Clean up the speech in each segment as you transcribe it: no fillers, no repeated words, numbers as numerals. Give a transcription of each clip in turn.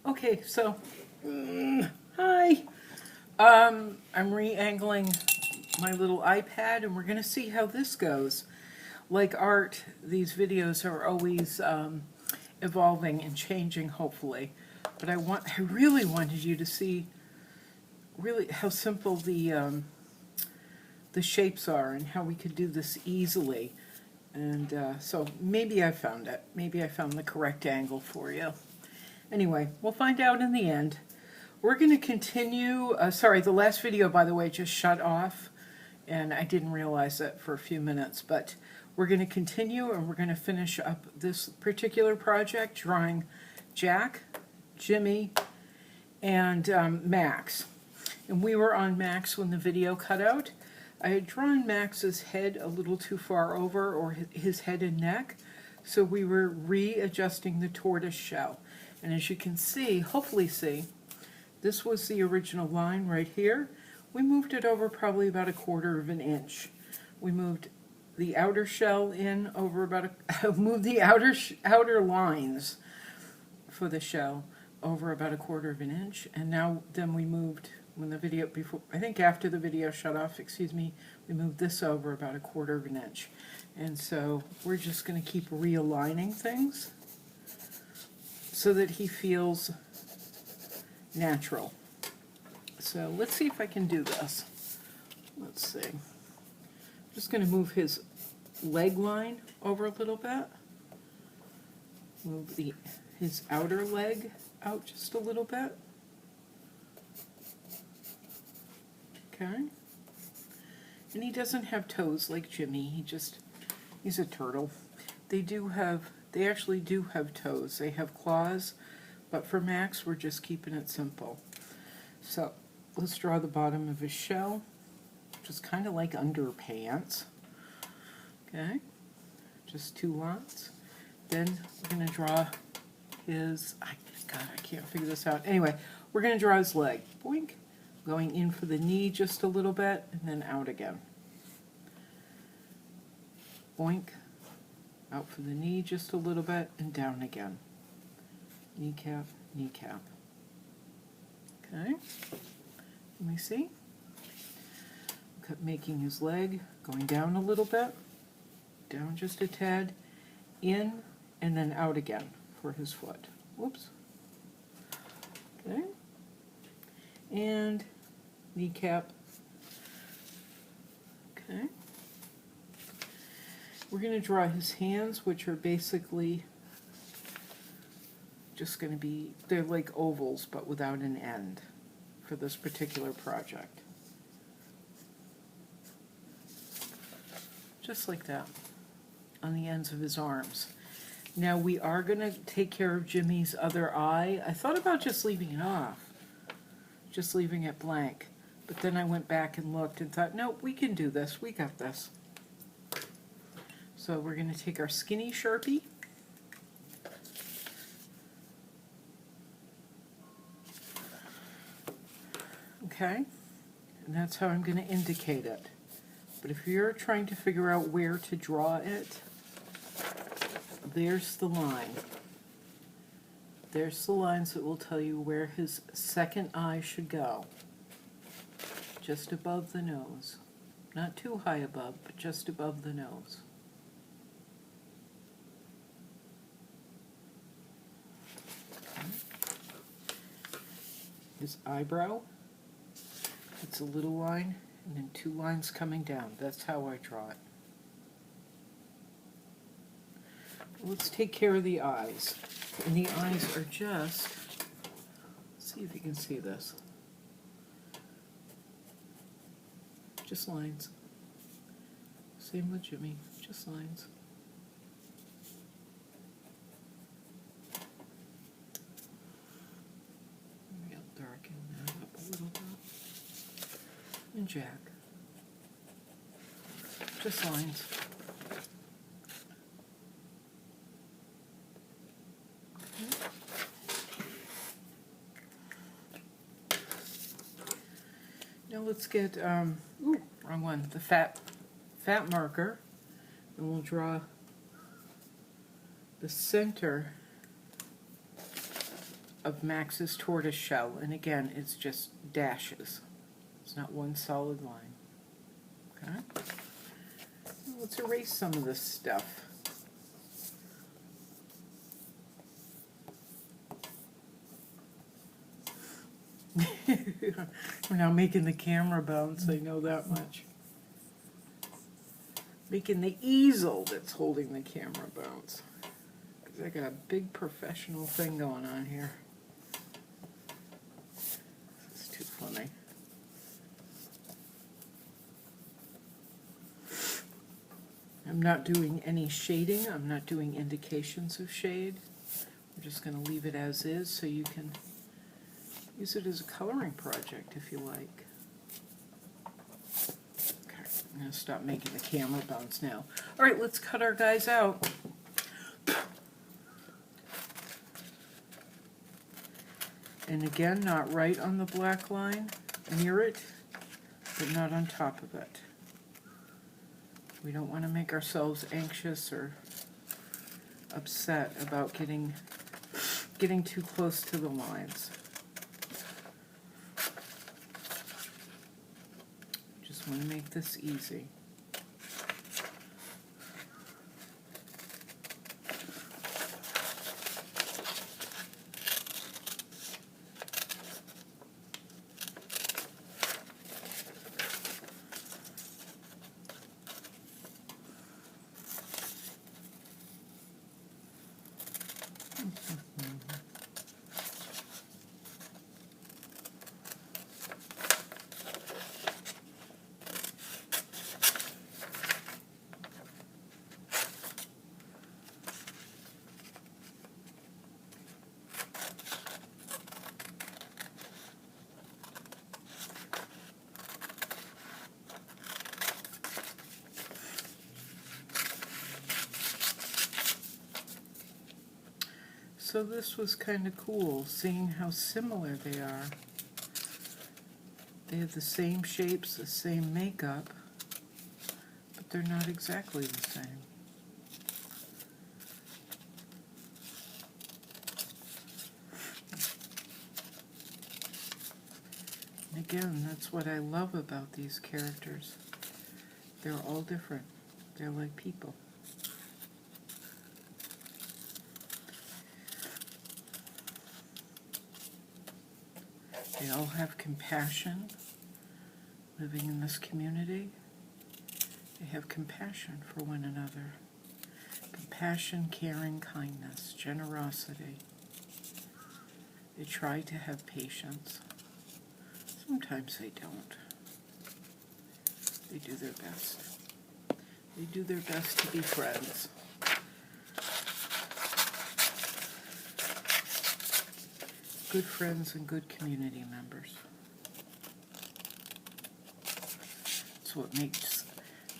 Okay, so, hi. I'm re-angling my little iPad and we're going to see how this goes. Like art, these videos are always evolving and changing, hopefully. But I really wanted you to see really how simple the shapes are and how we could do this easily. And so maybe I found it. Maybe I found the correct angle for you. Anyway, we'll find out in the end. We're going to continue. Sorry, the last video, by the way, just shut off, and I didn't realize it for a few minutes. But we're going to continue, and we're going to finish up this particular project, drawing Jack, Jimmy, and Max. And we were on Max when the video cut out. I had drawn Max's head a little too far over, or his head and neck, so we were readjusting the tortoise shell. And as you can see, hopefully see, this was the original line right here. We moved it over probably about 1/4 of an inch. We moved the outer shell in over about moved the outer lines for the shell over about 1/4 of an inch. And now then we moved, when the video, I think after the video shut off, excuse me, we moved this over about 1/4 of an inch. And so we're just going to keep realigning things so that he feels natural. So let's see if I can do this. Let's see. I'm just going to move his leg line over a little bit. Move his outer leg out just a little bit. Okay. And he doesn't have toes like Jimmy. He's a turtle. They actually do have toes. They have claws, but for Max, we're just keeping it simple. So let's draw the bottom of his shell, which is kind of like underpants. Okay, just 2 lots. Then we're going to draw his, God, I can't figure this out. Anyway, we're going to draw his leg. Boink. Going in for the knee just a little bit, and then out again. Boink. Out for the knee just a little bit, and down again. Kneecap, kneecap. Okay. Let me see. Making his leg, going down a little bit, down just a tad, in, and then out again for his foot. Whoops. Okay. And kneecap. Okay. We're going to draw his hands, which are basically just going to be, they're like ovals, but without an end for this particular project. Just like that, on the ends of his arms. Now we are going to take care of Jimmy's other eye. I thought about just leaving it off, just leaving it blank. But then I went back and looked and thought, no, we can do this. We got this. So we're going to take our skinny Sharpie. Okay, and that's how I'm going to indicate it. But if you're trying to figure out where to draw it, there's the line. There's the lines that will tell you where his second eye should go. Just above the nose. Not too high above, but just above the nose. Okay. His eyebrow. It's a little line, and then 2 lines coming down. That's how I draw it. Let's take care of the eyes. And the eyes are just, let's see if you can see this. Just lines. Same with Jimmy, just lines. Maybe I'll darken that up a little bit. And Jack. Just lines. Now let's get, ooh, wrong one, the fat marker, and we'll draw the center of Max's tortoise shell, and again, it's just dashes. It's not one solid line. Okay? Let's erase some of this stuff. We're now making the camera bounce, I know that much. Making the easel that's holding the camera bounce. Because I got a big professional thing going on here. This is too funny. I'm not doing any shading. I'm not doing indications of shade. I'm just going to leave it as is so you can use it as a coloring project if you like. Okay, I'm going to stop making the camera bounce now. All right, let's cut our guys out. And again, not right on the black line, near it, but not on top of it. We don't want to make ourselves anxious or upset about getting too close to the lines. Just want to make this easy. So this was kind of cool, seeing how similar they are. They have the same shapes, the same makeup, but they're not exactly the same. And again, that's what I love about these characters. They're all different. They're like people. They all have compassion living in this community. They have compassion for one another. Compassion, caring, kindness, generosity. They try to have patience. Sometimes they don't. They do their best. They do their best to be friends. Good friends and good community members.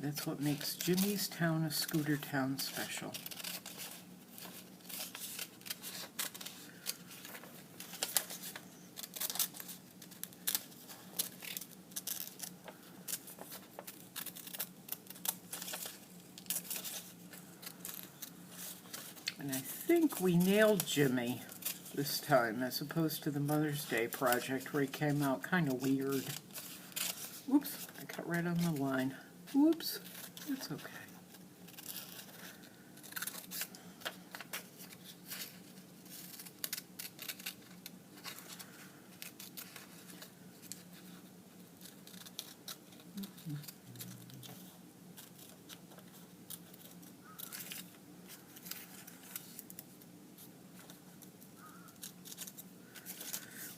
That's what makes Jimmy's Town a scooter town special. And I think we nailed Jimmy this time, as opposed to the Mother's Day project where he came out kind of weird. Whoops, I cut right on the line. Whoops, it's okay.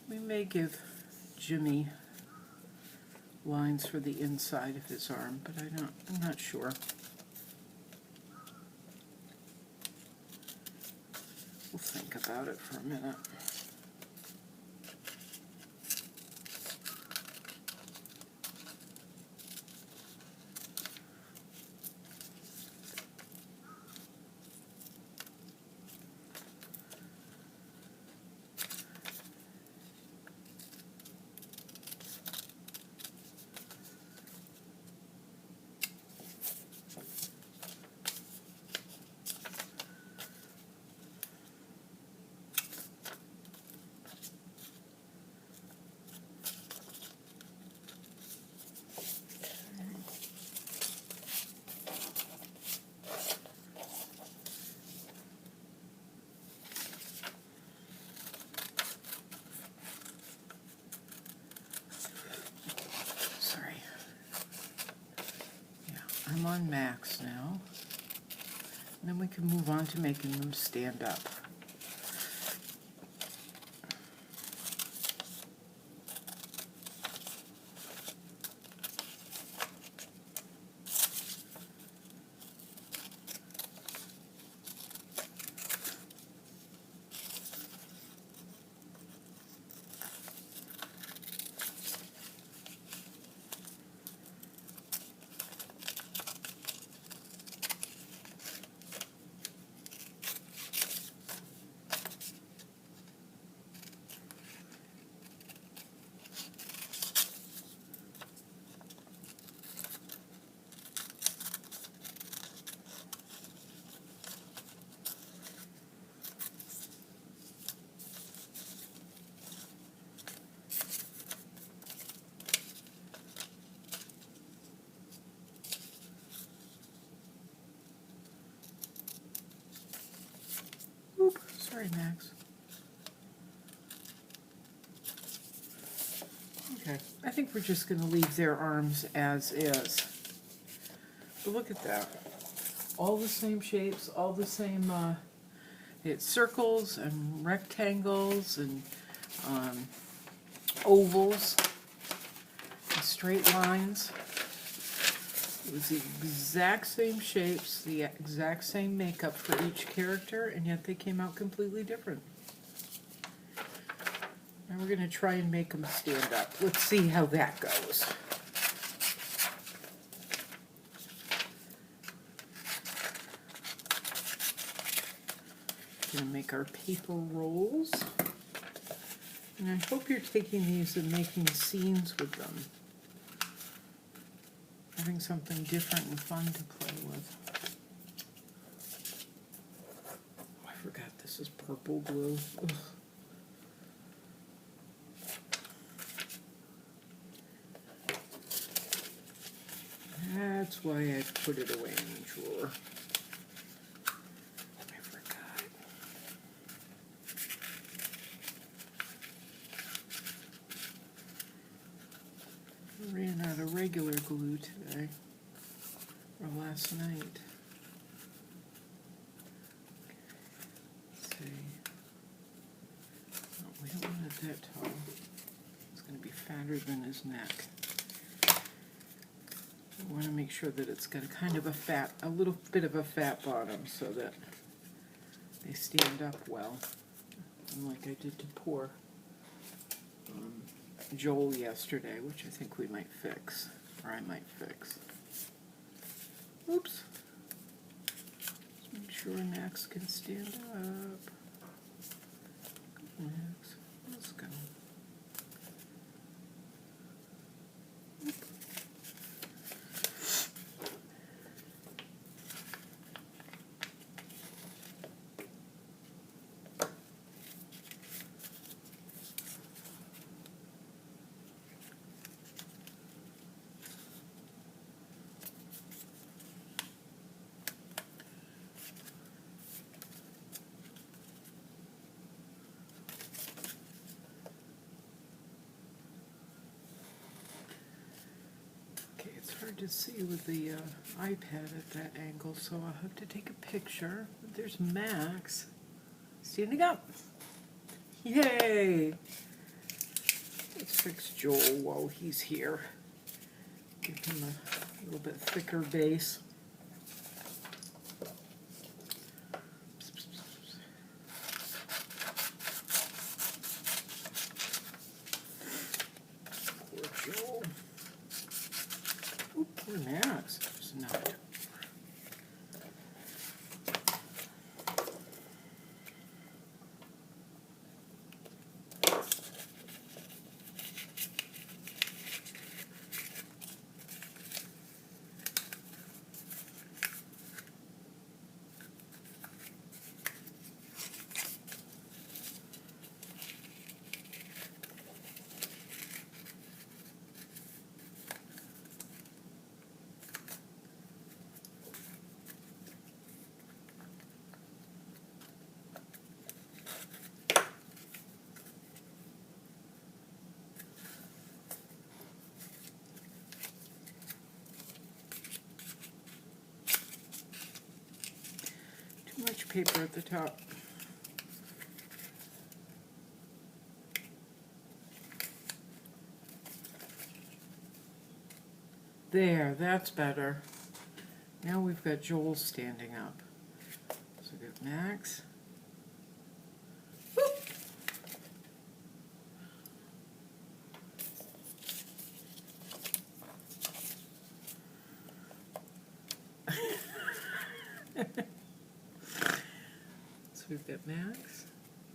We may give Jimmy lines for the inside of his arm, but I'm not sure. We'll think about it for a minute. them on Max now. And then we can move on to making them stand up. Oop, sorry, Max. Okay, I think we're just going to leave their arms as is. But look at that. All the same shapes, all the same, it's circles and rectangles and ovals and straight lines. It was the exact same shapes, the exact same makeup for each character, and yet they came out completely different. And we're going to try and make them stand up. Let's see how that goes. Going to make our paper rolls. And I hope you're taking these and making scenes with them. Having something different and fun to play with. Oh, I forgot this is purple glue. Ugh. That's why I put it away in the drawer. I forgot. I ran out of regular glue today, or last night. Let's see. Oh, we don't want it that tall. It's going to be fatter than his neck. I want to make sure that it's got a kind of a little bit of a fat bottom so that they stand up well. And like I did to poor Joel yesterday, which I think we might fix, or I might fix. Oops. Let's make sure Max can stand up. Max, let's go. Hard to see with the iPad at that angle, so I'll have to take a picture. There's Max standing up. Yay! Let's fix Joel while he's here. Give him a little bit thicker base. Poor Joel. Oop, poor Max. Just knocked over. paper at the top. There, that's better. Now we've got Joel standing up. So we've got Max. Whoop. So we've got Max,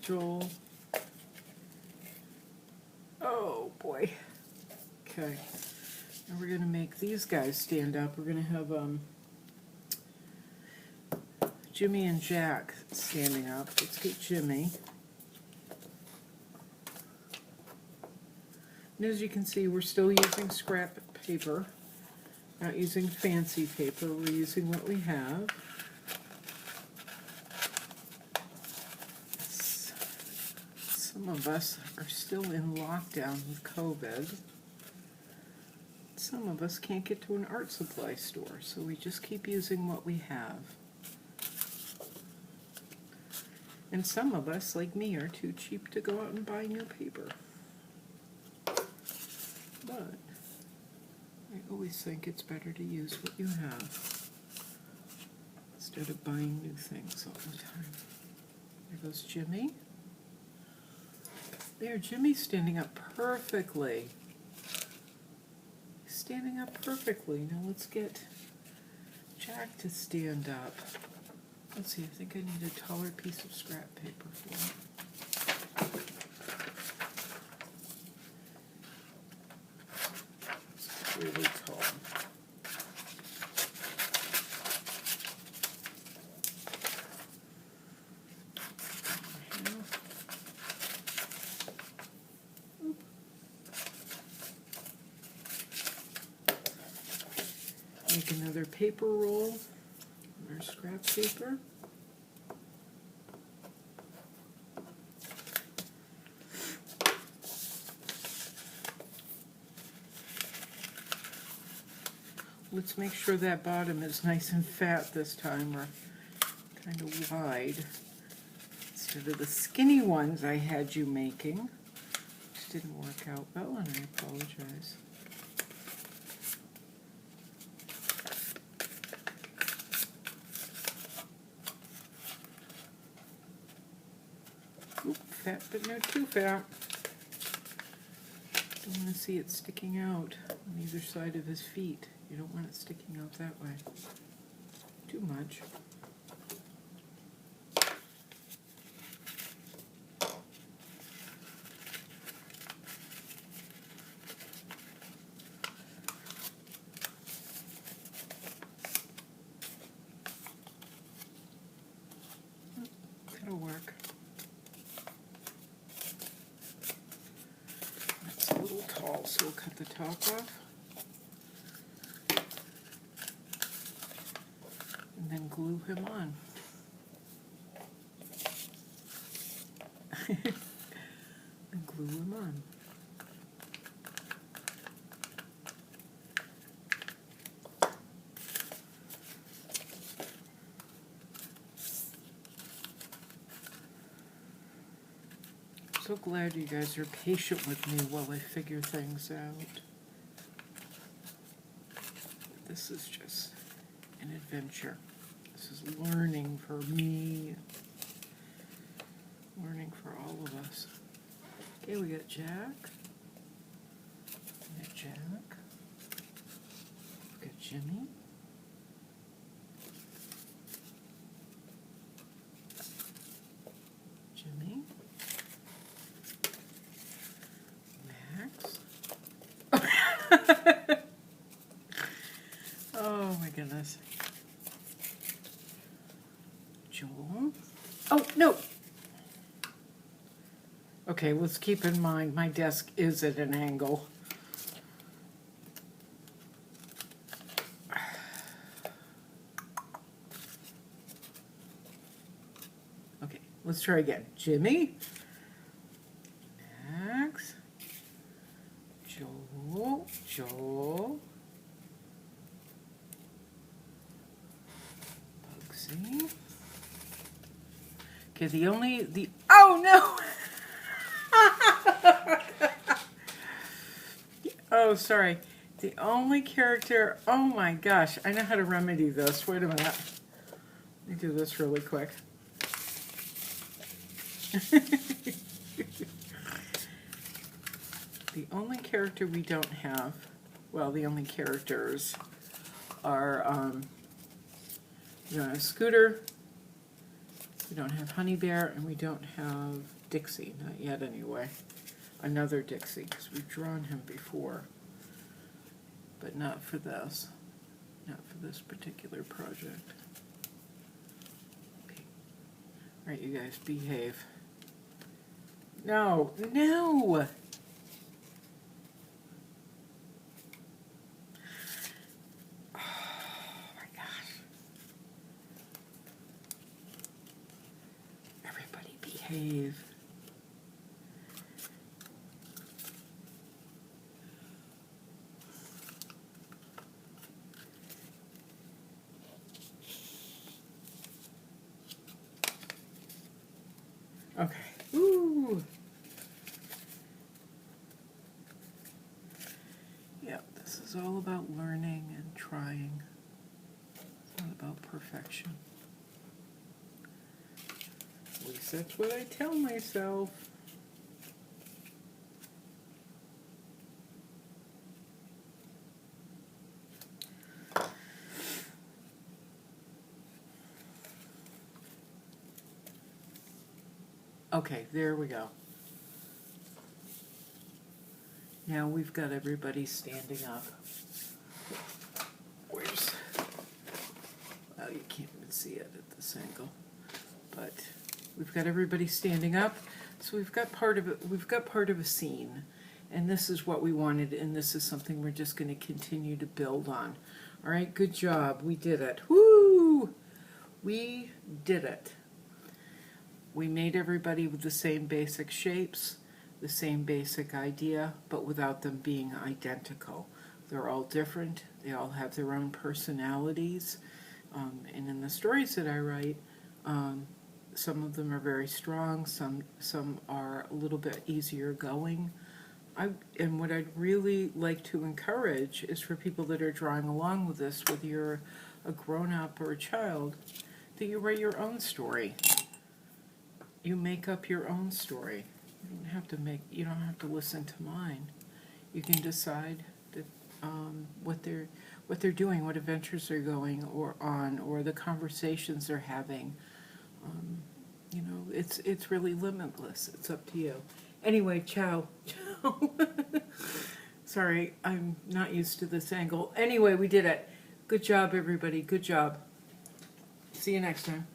Joel. Oh boy. Okay. Now we're going to make these guys stand up. We're going to have Jimmy and Jack standing up. Let's get Jimmy. And as you can see, we're still using scrap paper. Not using fancy paper. We're using what we have. Some of us are still in lockdown with COVID. Some of us can't get to an art supply store, so we just keep using what we have. And some of us, like me, are too cheap to go out and buy new paper. But I always think it's better to use what you have instead of buying new things all the time. There goes Jimmy. There, Jimmy's standing up perfectly. He's standing up perfectly. Now let's get Jack to stand up. Let's see, I think I need a taller piece of scrap paper for him. It's really tall. Make another paper roll, our scrap paper. Let's make sure that bottom is nice and fat this time, or kind of wide, instead of the skinny ones I had you making, which didn't work out well, and I apologize. Oop, fat, but not too fat. Don't want to see it sticking out on either side of his feet. You don't want it sticking out that way. Too much. That'll work. That's a little tall, so we'll cut the top off. And then glue him on. And glue him on. So glad you guys are patient with me while I figure things out. This is just an adventure. This is learning for me, learning for all of us. Okay, we got Jack. We got Jack. We got Jimmy. Jimmy. Max. Oh my goodness. Joel. Oh, no. Okay, let's keep in mind my desk is at an angle. Okay, let's try again. Jimmy. Max. Joel. Joel. Bugsy. Okay, oh no! Oh, sorry. The only character, oh my gosh, I know how to remedy this. Wait a minute. Let me do this really quick. The only character we don't have, well, the only characters are, we don't have Scooter, we don't have Honey Bear, and we don't have Dixie, not yet anyway. Another Dixie, because we've drawn him before, but not for this, not for this particular project. Okay. All right, you guys, behave. No, no! Behave. Okay. Ooh. Yep, this is all about learning and trying. It's not about perfection. At least that's what I tell myself. Okay, there we go. Now we've got everybody standing up. Where's... Well, you can't even see it at this angle. But we've got everybody standing up. So we've got part of it, we've got part of a scene. And this is what we wanted, and this is something we're just going to continue to build on. All right, good job. We did it. Woo! We did it. We made everybody with the same basic shapes, the same basic idea, but without them being identical. They're all different. They all have their own personalities. And in the stories that I write, some of them are very strong, some are a little bit easier going. And what I'd really like to encourage is for people that are drawing along with this, whether you're a grown-up or a child, that you write your own story. You make up your own story. You don't have to listen to mine. You can decide that, what they're doing, what adventures they're going on, or the conversations they're having. You know, it's really limitless. It's up to you. Anyway, ciao. Ciao. Sorry, I'm not used to this angle. Anyway, we did it. Good job, everybody. Good job. See you next time.